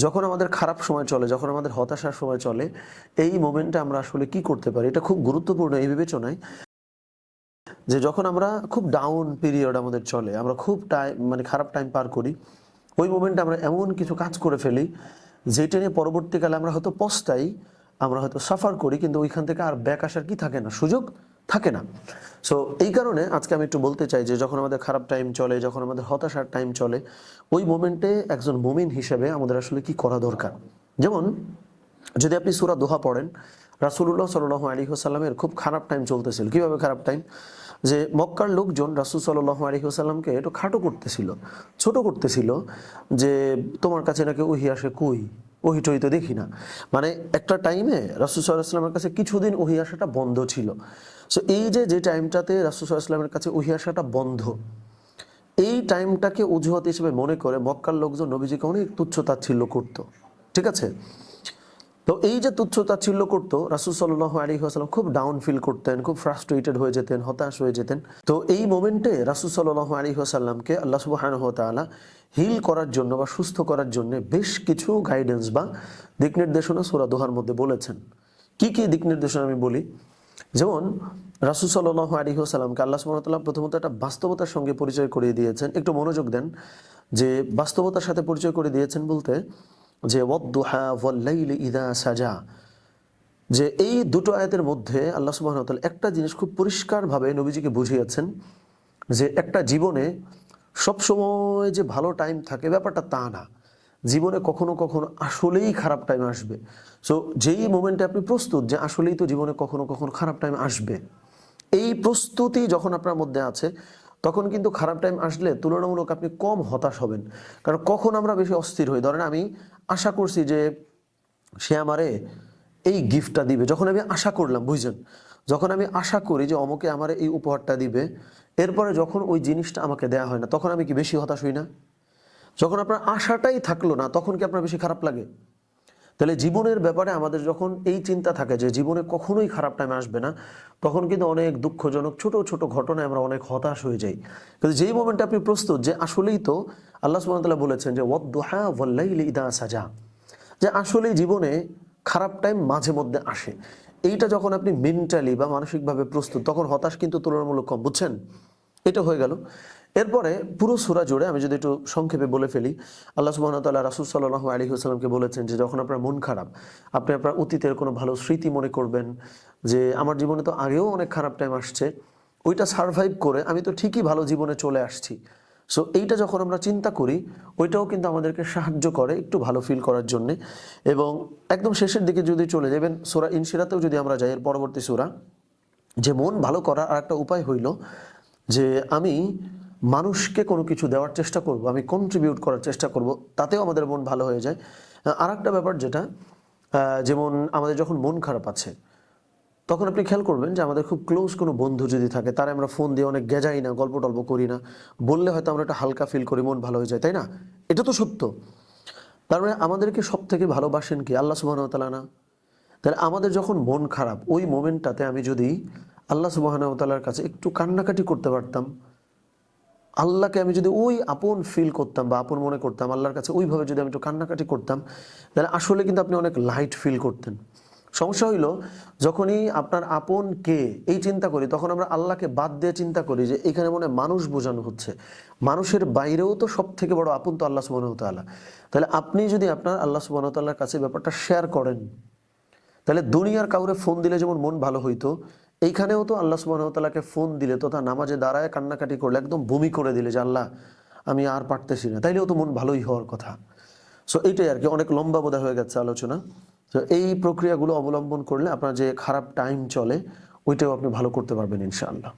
যখন আমাদের খারাপ সময় চলে, যখন আমাদের হতাশার সময় চলে, এই মোমেন্টে আমরা আসলে কি করতে পারি? এটা খুব গুরুত্বপূর্ণ এই বিবেচনায় যে যখন আমরা খুব ডাউন পিরিয়ড আমাদের চলে, আমরা খুব খারাপ টাইম পার করি, ওই মোমেন্টে আমরা এমন কিছু কাজ করে ফেলি যেটা নিয়ে পরবর্তীকালে আমরা হয়তো পস্তাই, আমরা হয়তো সাফার করি, কিন্তু ওইখান থেকে আর ব্যাক আসার কি থাকে না, সুযোগ থাকে না। সো এই কারণে আজকে আমি একটু বলতে চাই যে যখন আমাদের খারাপ টাইম চলে, যখন আমাদের হতাশার টাইম চলে, ওই মোমেন্টে একজন মুমিন হিসেবে আমাদের আসলে কি করা দরকার। যেমন যদি আপনি সূরা দোহা পড়েন, রাসূলুল্লাহ সাল্লাল্লাহু আলাইহি ওয়াসাল্লামের খুব খারাপ টাইম চলতেছিল। কিভাবে খারাপ টাইম? যে মক্কার লোকজন রাসূল সাল্লাল্লাহু আলাইহি ওয়াসাল্লামকে একটু খাটো করতেছিল, ছোট করতেছিল, যে তোমার কাছে নাকি ওহী আসে, কই ওহী টহী তো দেখি না। মানে একটা টাইমে রাসূল সাল্লাল্লাহু আলাইহি ওয়াসাল্লামের কাছে কিছুদিন ওহী আসাটা বন্ধ ছিল। সো এই যে টাইমটাতে রাসূল সাল্লাল্লাহু আলাইহি ওয়াসাল্লামের কাছে ওহী আসাটা বন্ধ, এই টাইমটাকে অজুহাত হিসেবে মনে করে মক্কার লোকজন নবীজিকে অনেক তুচ্ছ-তাচ্ছিল্য করত। ঠিক আছে? তো এই যে তুচ্ছ-তাচ্ছিল্য করতো, রাসূল সাল্লাল্লাহু আলাইহি ওয়াসাল্লাম খুব ডাউন ফিল করতেন, খুব ফ্রাস্ট্রেটেড হয়ে যেতেন, হতাশ হয়ে যেতেন। তো এই মোমেন্টে রাসূল সাল্লাল্লাহু আলাইহি ওয়াসাল্লামকে আল্লাহ সুবহানাহু ওয়া তাআলা হিল করার জন্য বা সুস্থ করার জন্য বেশ কিছু গাইডেন্স বা দিক নির্দেশনা সূরা দোহার মধ্যে বলেছেন। কি কি দিক নির্দেশনা আমি বলি। যেমন রাসূল সাল্লাল্লাহু আলাইহি ওয়াসাল্লামকে আল্লাহ সুবহানাহু ওয়া তাআলা প্রথমত একটা বাস্তবতার সঙ্গে পরিচয় করিয়ে দিয়েছেন। একটু মনোযোগ দেন, যে বাস্তবতার সাথে পরিচয় করে দিয়েছেন বলতে যে ওয়াদ-দুহা ওয়াল-লাইলি ইযা সাজা, যে এই দুটো আয়াতের মধ্যে আল্লাহ সুবহানাহু ওয়া তাআলা একটা জিনিস খুব পরিষ্কারভাবে নবীজিকে বুঝিয়েছেন, যে একটা জীবনে সবসময় যে ভালো টাইম থাকে ব্যাপারটা তা না। জীবনে কখনো কখনো আসলেই খারাপ টাইম আসবে। সো যেই মোমেন্টে আপনি প্রস্তুত যে আসলেই তো জীবনে কখনো কখনো খারাপ টাইম আসবে, এই প্রস্তুতি যখন আপনার মধ্যে আছে, তখন কিন্তু খারাপ টাইম আসলে তুলনামূলক আপনি কম হতাশ হবেন। কারণ কখন আমরা বেশি অস্থির হই, ধরেন আমি আশা করছি যে সে আমারে এই গিফটটা দিবে, যখন আমি আশা করলাম, বুঝছেন, যখন আমি আশা করি যে অমুকে আমারে এই উপহারটা দিবে, এরপরে যখন ওই জিনিসটা আমাকে দেয়া হয় না, তখন আমি কি বেশি হতাশ হই না? যখন আপনার আশাটাই থাকলো না, তখন কি আপনার বেশি খারাপ লাগে? তাহলে জীবনের ব্যাপারে আমাদের যখন এই চিন্তা থাকে যে জীবনে কখনোই খারাপ টাইম আসবে না, তখন কিন্তু অনেক দুঃখজনক ছোট ছোট ঘটনায় আমরা অনেক হতাশ হয়ে যাই। কিন্তু যেই মোমেন্টে আপনি প্রস্তুত যে আসলেই তো আল্লাহ সুবহানাহু ওয়া তাআলা বলেছেন যে ওয়াদ-দুহা ওয়াল-লাইলি ইযা সাজা, যে আসলেই জীবনে খারাপ টাইম মাঝে মধ্যে আসে, এইটা যখন আপনি মেন্টালি বা মানসিকভাবে প্রস্তুত, তখন হতাশ কিন্তু তুলনামূলক কম, বুঝছেন? এটা হয়ে গেল। এরপরে পুরো সূরা জুড়ে আমি যদি একটু সংক্ষেপে বলে ফেলি, আল্লাহ সুবহানাহু ওয়া তাআলা রাসূল সাল্লাল্লাহু আলাইহি ওয়াসাল্লামকে বলেছেন যে যখন আপনার মন খারাপ, আপনি আপনার অতীতের কোনো ভালো স্মৃতি মনে করবেন, যে আমার জীবনে তো আগেও অনেক খারাপ টাইম আসছে, ওইটা সারভাইভ করে আমি তো ঠিকই ভালো জীবনে চলে আসছি। সো এইটা যখন আমরা চিন্তা করি, ওইটাও কিন্তু আমাদেরকে সাহায্য করে একটু ভালো ফিল করার জন্যে। এবং একদম শেষের দিকে যদি চলে যাবেন, সূরা ইনশিরাতেও যদি আমরা যাই, এর পরবর্তী সূরা, যে মন ভালো করার আরেকটা উপায় হইল যে আমি মানুষকে কোনো কিছু দেওয়ার চেষ্টা করব, আমি কন্ট্রিবিউট করার চেষ্টা করব, তাতেও আমাদের মন ভালো হয়ে যায়। আরেকটা ব্যাপার যেটা, যেমন আমাদের যখন মন খারাপ আছে, তখন আপনি খেয়াল করবেন যে আমাদের খুব ক্লোজ কোনো বন্ধু যদি থাকে, তারা আমরা ফোন দিয়ে অনেক গেজাই না, গল্প টল্প করি না, বললে হয়তো আমরা একটা হালকা ফিল করি, মন ভালো হয়ে যায়, তাই না? এটা তো সত্য। তার মানে আমাদেরকে সব থেকে ভালোবাসেন কি? আল্লাহ সুবহানাহু ওয়া তাআলা না? তাহলে আমাদের যখন মন খারাপ, ওই মোমেন্টটাতে আমি যদি আল্লাহ সুবহানাহু ওয়া তাআলার কাছে একটু কান্নাকাটি করতে পারতাম, আল্লাহকে আমি যদি ওই আপন ফিল করতাম বা আপন মনে করতাম, আল্লাহর কাছে ওইভাবে যদি আমি একটু কান্নাকাটি করতাম, তাহলে আসলে কিন্তু আপনি অনেক লাইট ফিল করতেন। সমস্যা হইল, যখনই আপনার আপন কে এই চিন্তা করি, তখন আমরা আল্লাহকে বাদ দিয়ে চিন্তা করি যে এখানে মনে হয় মানুষ বোঝানো হচ্ছে। মানুষের বাইরেও তো সব থেকে বড় আপন তো আল্লাহ সুবহানাহু ওয়া তাআলা। তাহলে আপনি যদি আপনার আল্লাহ সুবহানাহু ওয়া তাআলার কাছে ব্যাপারটা শেয়ার করেন, তাহলে দুনিয়ার কাউরে ফোন দিলে যেমন মন ভালো হইতো, এইখানেও তো আল্লাহ সুবহানাহু ওয়া তাআলাকে ফোন দিলে তথা নামাজে দাঁড়ায় কান্নাকাটি করলে, একদম বমি করে দিলে যে আল্লাহ আমি আর পারতেছি না, তাইলেও তো মন ভালোই হওয়ার কথা। সো এইটাই আর কি, অনেক লম্বা বোধহয় হয়ে গেছে আলোচনা। তো এই প্রক্রিয়াগুলো অবলম্বন করলে আপনার যে খারাপ টাইম চলে, ওইটাও আপনি ভালো করতে পারবেন ইনশাআল্লাহ।